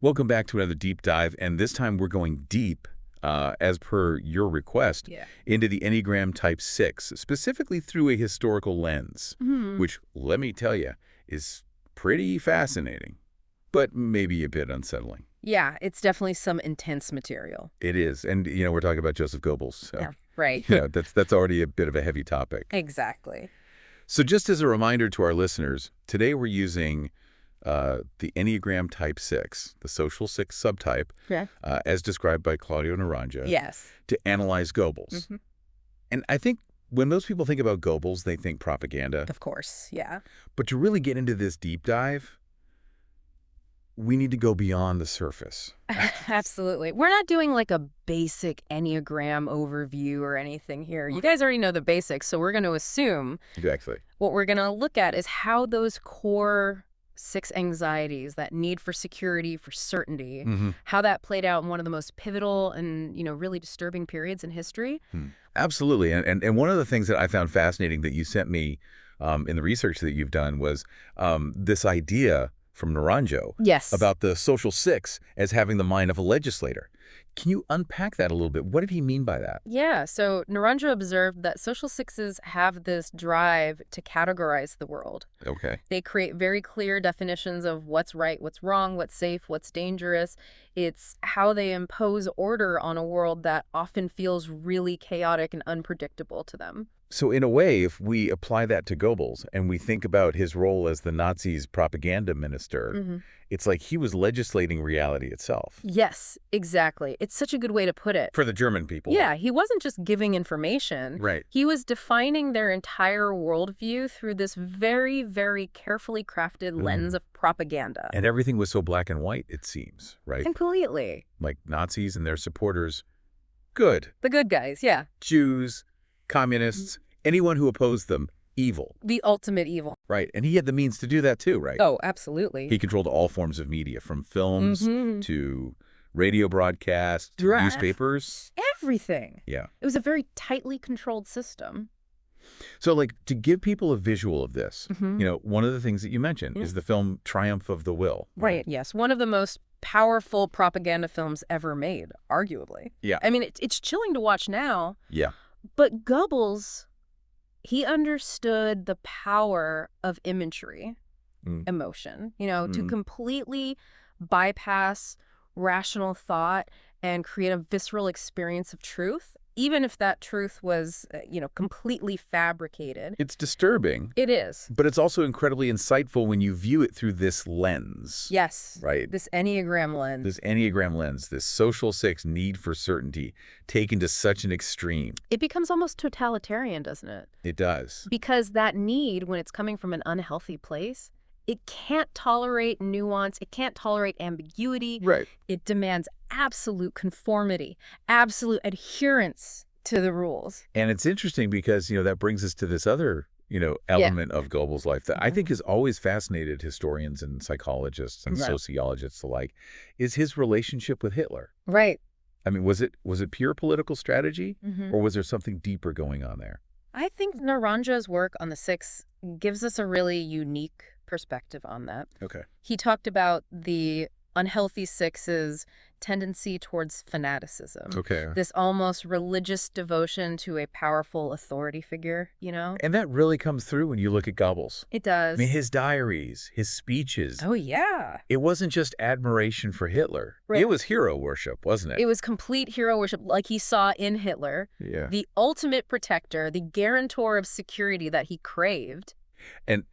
Welcome back to another deep dive, and this time we're going deep, as per your request, Yeah. into the Enneagram Type 6, specifically through a historical lens, Hmm. which, let me tell you, is pretty fascinating, but maybe a bit unsettling. Yeah, it's definitely some intense material. It is, and, we're talking about Joseph Goebbels, so, Yeah, right. that's already a bit of a heavy topic. Exactly. So just as a reminder to our listeners, today we're using the Enneagram Type 6, the social 6 subtype, Yeah. as described by Claudio Naranja, Yes. to analyze Goebbels. Hmm. And I think when most people think about Goebbels, they think propaganda. Of course. Yeah. But to really get into this deep dive, we need to go beyond the surface. Absolutely. We're not doing like a basic Enneagram overview or anything here. You guys already know the basics, so we're going to assume Exactly. what we're going to look at is how those core 6 anxieties, that need for security, for certainty, how that played out in one of the most pivotal and, really disturbing periods in history. Absolutely. And one of the things that I found fascinating that you sent me in the research that you've done was this idea from Naranjo Yes. about the social 6 as having the mind of a legislator. Can you unpack that a little bit? What did he mean by that? Yeah, so Naranja observed that social 6s have this drive to categorize the world. Okay. They create very clear definitions of what's right, what's wrong, what's safe, what's dangerous. It's how they impose order on a world that often feels really chaotic and unpredictable to them. So in a way, if we apply that to Goebbels and we think about his role as the Nazis' propaganda minister, it's like he was legislating reality itself. Yes, exactly. It's such a good way to put it. For the German people. Yeah, he wasn't just giving information. Right. He was defining their entire worldview through this very, very carefully crafted lens of propaganda. And everything was so black and white, it seems, right? Completely. Like Nazis and their supporters, good. The good guys, yeah. Jews, communists, anyone who opposed them, evil. The ultimate evil. Right. And he had the means to do that too, right? Oh, absolutely. He controlled all forms of media, from films to radio broadcasts, to Right. newspapers. Everything. Yeah. It was a very tightly controlled system. So, like, to give people a visual of this, one of the things that you mentioned is the film Triumph of the Will. Right. Yes. One of the most powerful propaganda films ever made, arguably. Yeah. I mean, it's chilling to watch now. Yeah. But Goebbels, he understood the power of imagery, emotion, to completely bypass rational thought and create a visceral experience of truth, even if that truth was, completely fabricated. It's disturbing. It is. But it's also incredibly insightful when you view it through this lens. Yes. Right. This Enneagram lens. This Enneagram lens, this social 6 need for certainty taken to such an extreme. It becomes almost totalitarian, doesn't it? It does. Because that need, when it's coming from an unhealthy place, it can't tolerate nuance. It can't tolerate ambiguity. Right. It demands absolute conformity, absolute adherence to the rules. And it's interesting because, that brings us to this other, element of Goebbels' life that I think has always fascinated historians and psychologists and sociologists alike, is his relationship with Hitler. Right. I mean, was it pure political strategy, or was there something deeper going on there? I think Naranja's work on the 6 gives us a really unique perspective on that. Okay. He talked about the unhealthy 6's tendency towards fanaticism. Okay. This almost religious devotion to a powerful authority figure, And that really comes through when you look at Goebbels. It does. I mean, his diaries, his speeches. Oh, yeah. It wasn't just admiration for Hitler. Right. It was hero worship, wasn't it? It was complete hero worship, like he saw in Hitler. Yeah. The ultimate protector, the guarantor of security that he craved. And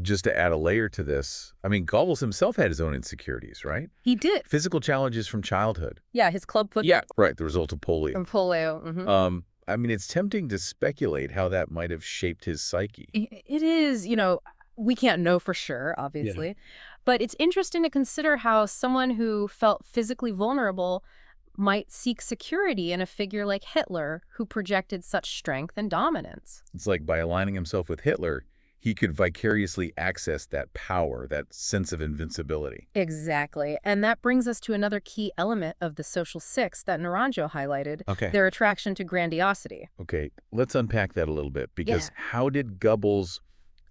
just to add a layer to this, I mean, Goebbels himself had his own insecurities, right? He did. Physical challenges from childhood. Yeah, his club foot. Yeah, right. The result of polio. From polio. I mean, it's tempting to speculate how that might have shaped his psyche. It is, we can't know for sure, obviously. But it's interesting to consider how someone who felt physically vulnerable might seek security in a figure like Hitler, who projected such strength and dominance. It's like by aligning himself with Hitler, he could vicariously access that power, that sense of invincibility. Exactly. And that brings us to another key element of the social 6 that Naranjo highlighted, Okay. their attraction to grandiosity. Okay, let's unpack that a little bit, because how did Goebbels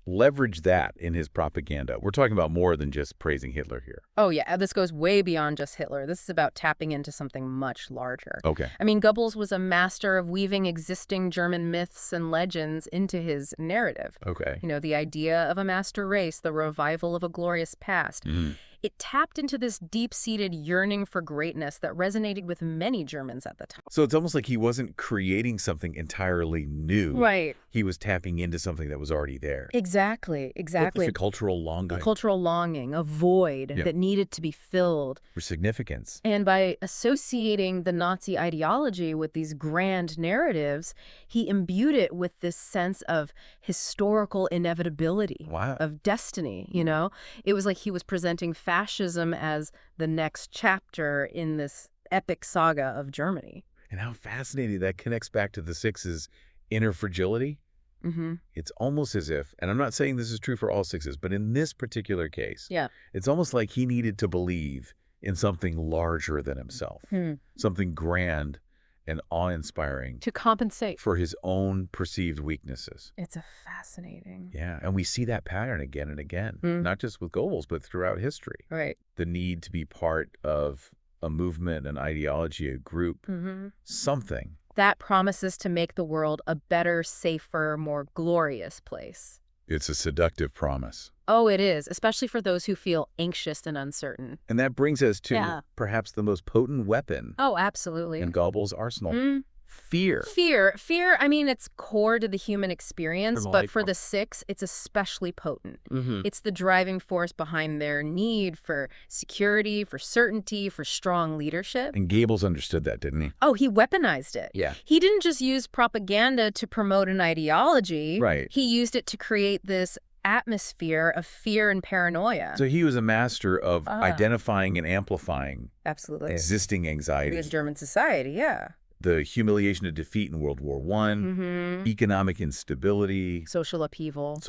leverage that in his propaganda. We're talking about more than just praising Hitler here. Oh, yeah. This goes way beyond just Hitler. This is about tapping into something much larger. Okay. I mean, Goebbels was a master of weaving existing German myths and legends into his narrative. Okay. You know, the idea of a master race, the revival of a glorious past. It tapped into this deep-seated yearning for greatness that resonated with many Germans at the time. So it's almost like he wasn't creating something entirely new. Right. He was tapping into something that was already there. Exactly. Like a cultural longing. A cultural longing, a void that needed to be filled. For significance. And by associating the Nazi ideology with these grand narratives, he imbued it with this sense of historical inevitability, of destiny, you know? It was like he was presenting fascism as the next chapter in this epic saga of Germany. And how fascinating that connects back to the Six's inner fragility. It's almost as if, and I'm not saying this is true for all Sixes, but in this particular case, it's almost like he needed to believe in something larger than himself, something grand and awe-inspiring. To compensate. For his own perceived weaknesses. It's a fascinating. Yeah, and we see that pattern again and again, not just with Goebbels, but throughout history. Right. The need to be part of a movement, an ideology, a group, something. That promises to make the world a better, safer, more glorious place. It's a seductive promise. Oh, it is, especially for those who feel anxious and uncertain. And that brings us to perhaps the most potent weapon. Oh, absolutely. In Goebbels' arsenal. Fear. Fear, I mean, it's core to the human experience, but for the Six, it's especially potent. It's the driving force behind their need for security, for certainty, for strong leadership. And Goebbels understood that, didn't he? Oh, he weaponized it. Yeah. He didn't just use propaganda to promote an ideology. Right. He used it to create this atmosphere of fear and paranoia. So he was a master of identifying and amplifying existing anxiety. In German society, yeah. The humiliation of defeat in World War I, economic instability, social upheaval.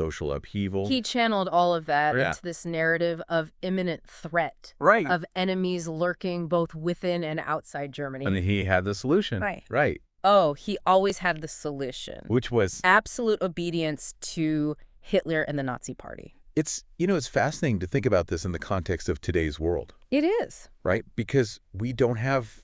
He channeled all of that into this narrative of imminent threat, of enemies lurking both within and outside Germany. And he had the solution. Right. Oh, he always had the solution. Which was? Absolute obedience to Hitler and the Nazi Party. It's fascinating to think about this in the context of today's world. It is. Right? Because we don't have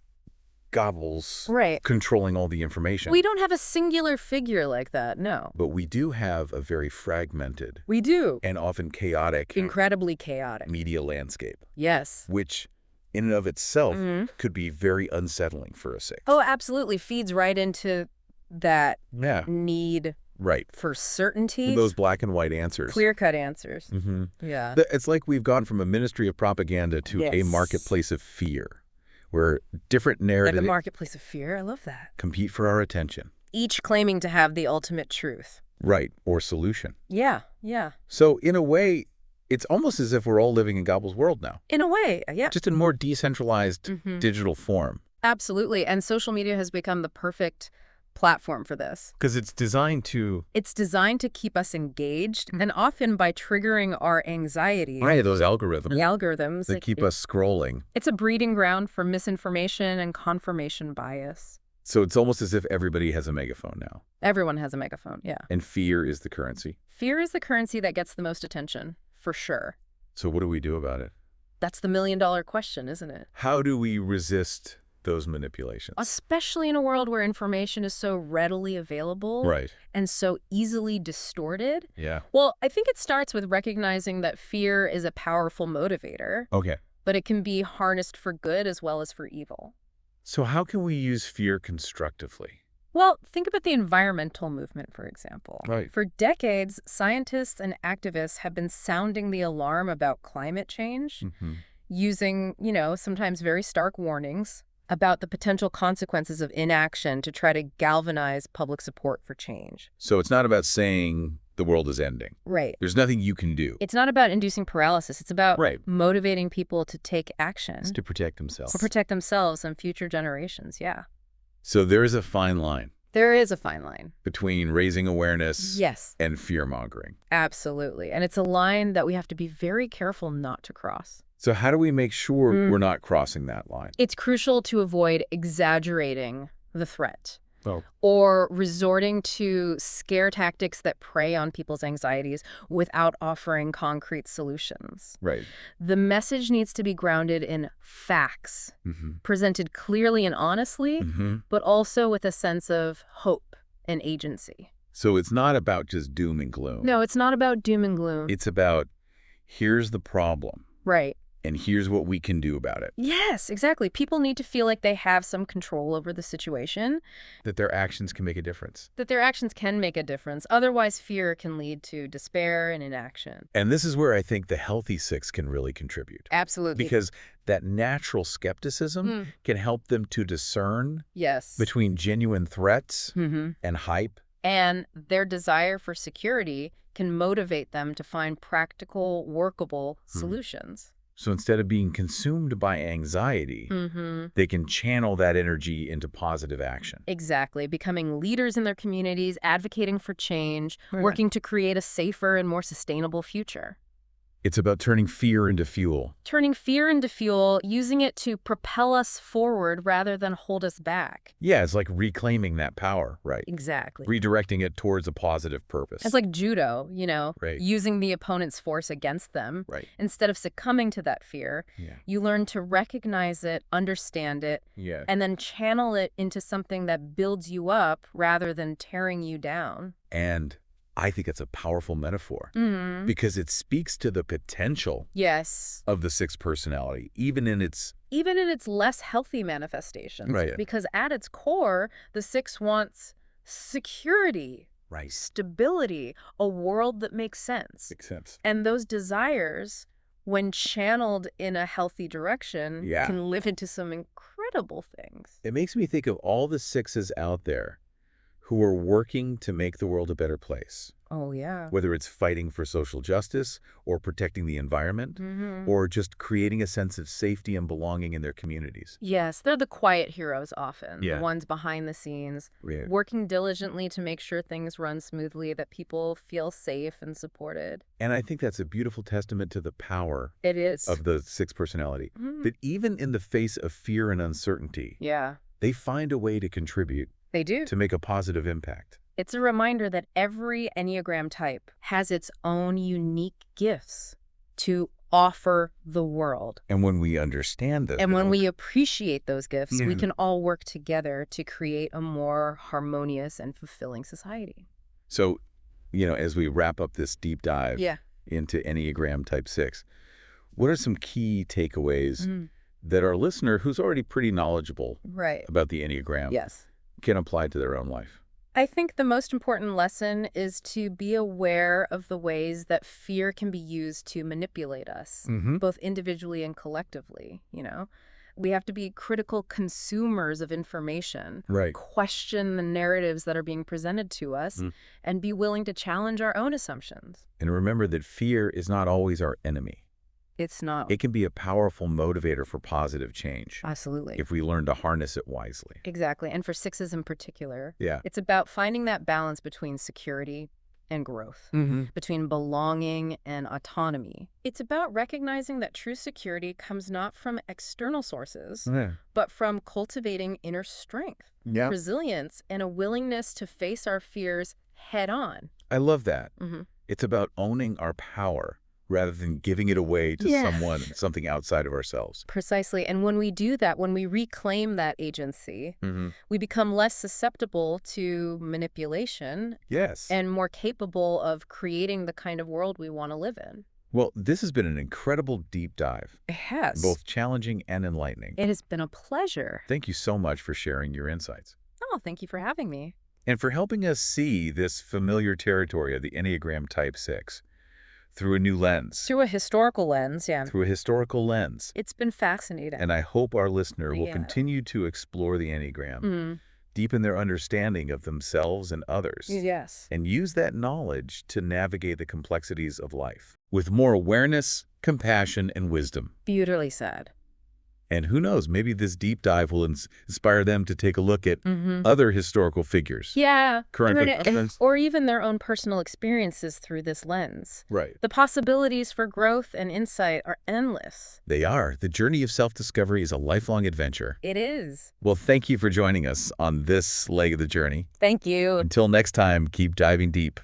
Goebbels controlling all the information. We don't have a singular figure like that, no. But we do have a very fragmented. We do. And often chaotic. Incredibly chaotic. Media landscape. Yes. Which, in and of itself, could be very unsettling for a Six. Oh, absolutely. Feeds right into that need for certainty. Those black and white answers. Clear-cut answers. Yeah. It's like we've gone from a ministry of propaganda to a marketplace of fear. Where different narratives... Like a marketplace of fear. I love that. ...compete for our attention. Each claiming to have the ultimate truth. Right. Or solution. Yeah. So, in a way, it's almost as if we're all living in Goebbels' world now. In a way, yeah. Just in more decentralized digital form. Absolutely. And social media has become the perfect platform for this. Because it's designed to... It's designed to keep us engaged, and often by triggering our anxiety. Right, those algorithms. The algorithms. That keep us scrolling. It's a breeding ground for misinformation and confirmation bias. So it's almost as if everybody has a megaphone now. Everyone has a megaphone, yeah. And fear is the currency. Fear is the currency that gets the most attention, for sure. So what do we do about it? That's the million-dollar question, isn't it? How do we resist those manipulations? Especially in a world where information is so readily available and so easily distorted. Yeah. Well, I think it starts with recognizing that fear is a powerful motivator. Okay. But it can be harnessed for good as well as for evil. So how can we use fear constructively? Well, think about the environmental movement, for example. Right. For decades, scientists and activists have been sounding the alarm about climate change, using, sometimes very stark warnings about the potential consequences of inaction to try to galvanize public support for change. So it's not about saying the world is ending. Right. There's nothing you can do. It's not about inducing paralysis. It's about motivating people to take action. It's to protect themselves. To protect themselves and future generations, yeah. So there is a fine line. There is a fine line. Between raising awareness and fear-mongering. Absolutely. And it's a line that we have to be very careful not to cross. So how do we make sure we're not crossing that line? It's crucial to avoid exaggerating the threat. Oh. or resorting to scare tactics that prey on people's anxieties without offering concrete solutions. Right. The message needs to be grounded in facts, presented clearly and honestly, but also with a sense of hope and agency. So it's not about just doom and gloom. No, it's not about doom and gloom. It's about, here's the problem. Right. And here's what we can do about it. Yes, exactly. People need to feel like they have some control over the situation. That their actions can make a difference. That their actions can make a difference. Otherwise, fear can lead to despair and inaction. And this is where I think the healthy six can really contribute. Absolutely. Because that natural skepticism can help them to discern between genuine threats and hype. And their desire for security can motivate them to find practical, workable solutions. So instead of being consumed by anxiety, they can channel that energy into positive action. Exactly. Becoming leaders in their communities, advocating for change, working to create a safer and more sustainable future. It's about turning fear into fuel. Turning fear into fuel, using it to propel us forward rather than hold us back. Yeah, it's like reclaiming that power, right? Exactly. Redirecting it towards a positive purpose. It's like judo, right. Using the opponent's force against them. Right. Instead of succumbing to that fear, you learn to recognize it, understand it, and then channel it into something that builds you up rather than tearing you down. And I think it's a powerful metaphor because it speaks to the potential of the sixth personality, even in its less healthy manifestations. Right. Because at its core, the six wants security, stability, a world that makes sense. Makes sense. And those desires, when channeled in a healthy direction, can live into some incredible things. It makes me think of all the sixes out there who are working to make the world a better place. Oh, yeah. Whether it's fighting for social justice or protecting the environment or just creating a sense of safety and belonging in their communities. Yes, they're the quiet heroes often, the ones behind the scenes, working diligently to make sure things run smoothly, that people feel safe and supported. And I think that's a beautiful testament to the power it is. Of the sixth personality. That even in the face of fear and uncertainty, they find a way to contribute. They do. To make a positive impact. It's a reminder that every Enneagram type has its own unique gifts to offer the world. And when we understand this. And when we appreciate those gifts, we can all work together to create a more harmonious and fulfilling society. So, as we wrap up this deep dive into Enneagram Type 6, what are some key takeaways that our listener, who's already pretty knowledgeable about the Enneagram, can apply to their own life? I think the most important lesson is to be aware of the ways that fear can be used to manipulate us, both individually and collectively, We have to be critical consumers of information, question the narratives that are being presented to us, and be willing to challenge our own assumptions. And remember that fear is not always our enemy. It's not. It can be a powerful motivator for positive change. Absolutely. If we learn to harness it wisely. Exactly. And for sixes in particular, yeah, it's about finding that balance between security and growth, between belonging and autonomy. It's about recognizing that true security comes not from external sources, but from cultivating inner strength, resilience, and a willingness to face our fears head on. I love that. It's about owning our power rather than giving it away to someone, something outside of ourselves. Precisely. And when we do that, when we reclaim that agency, we become less susceptible to manipulation. Yes. And more capable of creating the kind of world we want to live in. Well, this has been an incredible deep dive. It has. Both challenging and enlightening. It has been a pleasure. Thank you so much for sharing your insights. Oh, thank you for having me. And for helping us see this familiar territory of the Enneagram Type 6. Through a new lens. Through a historical lens, Through a historical lens. It's been fascinating. And I hope our listener will continue to explore the Enneagram, deepen their understanding of themselves and others. Yes. And use that knowledge to navigate the complexities of life with more awareness, compassion, and wisdom. Beautifully said. And who knows, maybe this deep dive will inspire them to take a look at other historical figures. Yeah. Current or even their own personal experiences through this lens. Right. The possibilities for growth and insight are endless. They are. The journey of self-discovery is a lifelong adventure. It is. Well, thank you for joining us on this leg of the journey. Thank you. Until next time, keep diving deep.